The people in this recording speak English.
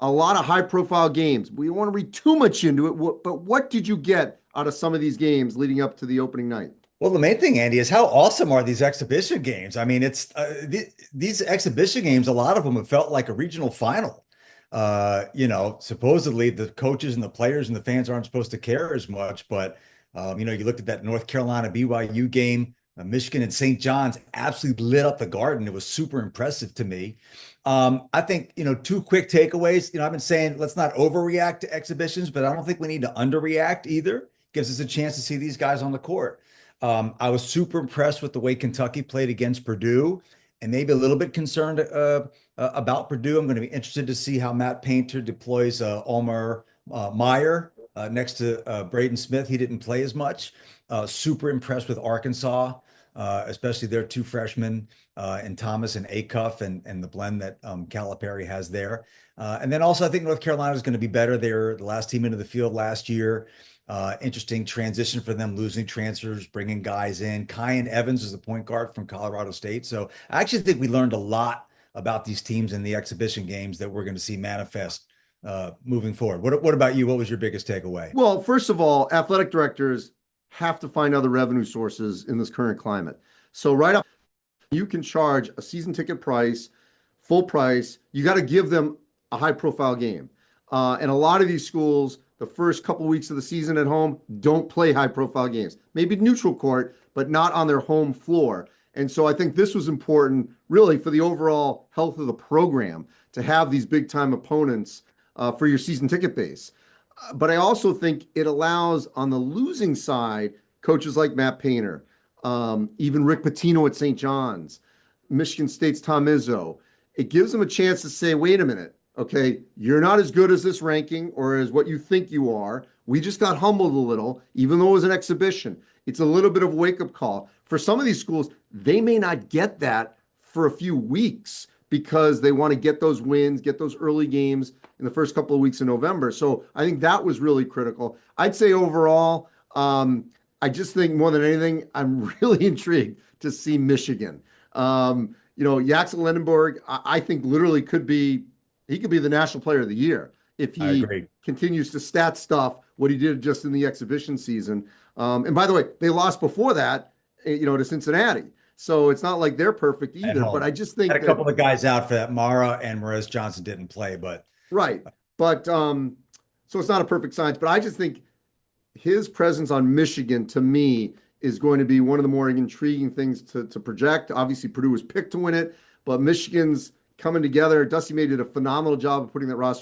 a lot of high profile games. We don't want to read too much into it, but what did you get out of some of these games leading up to the opening night? Well, the main thing, Andy, is how awesome are these exhibition games? I mean, these exhibition games, a lot of them have felt like a regional final. Supposedly the coaches and the players and the fans aren't supposed to care as much, but you looked at that North Carolina BYU game, Michigan and St. John's absolutely lit up the garden. It was super impressive to me. I think, two quick takeaways. I've been saying let's not overreact to exhibitions, but I don't think we need to underreact either. Gives us a chance to see these guys on the court. I was super impressed with the way Kentucky played against Purdue, and maybe a little bit concerned about Purdue. I'm going to be interested to see how Matt Painter deploys Omar Meyer next to Braden Smith. He didn't play as much. Super impressed with Arkansas, especially their two freshmen in Thomas and Acuff and the blend that Calipari has there. And then also, I think North Carolina is going to be better. They were the last team into the field last year. Interesting transition for them, losing transfers, bringing guys in. Kyan Evans is the point guard from Colorado State. So I actually think we learned a lot about these teams in the exhibition games that we're going to see manifest moving forward. What about you? What was your biggest takeaway? Well, first of all, athletic directors have to find other revenue sources in this current climate. So right up, you can charge a season ticket price, full price. You got to give them a high profile game. And a lot of these schools, the first couple weeks of the season at home, don't play high profile games. Maybe neutral court, but not on their home floor. And so I think this was important really for the overall health of the program to have these big time opponents for your season ticket base. But I also think it allows on the losing side, coaches like Matt Painter, even Rick Pitino at St. John's, Michigan State's Tom Izzo. It gives them a chance to say, wait a minute, okay, you're not as good as this ranking or as what you think you are. We just got humbled a little, even though it was an exhibition. It's a little bit of a wake-up call. For some of these schools, they may not get that for a few weeks because they want to get those wins, get those early games in the first couple of weeks in November. So I think that was really critical. I'd say overall, I just think more than anything, I'm really intrigued to see Michigan. Yaxel Lendenborg, I think literally he could be the national player of the year if I he agree. continues to stat stuff what he did just in the exhibition season. And by the way, they lost before that, to Cincinnati. So it's not like they're perfect At either. But home. I just Had think a that couple of guys out for that. Mara and Morez Johnson didn't play, but right. But so it's not a perfect science. But I just think his presence on Michigan to me is going to be one of the more intriguing things to project. Obviously, Purdue was picked to win it, but Michigan's coming together. Dusty May did a phenomenal job of putting that roster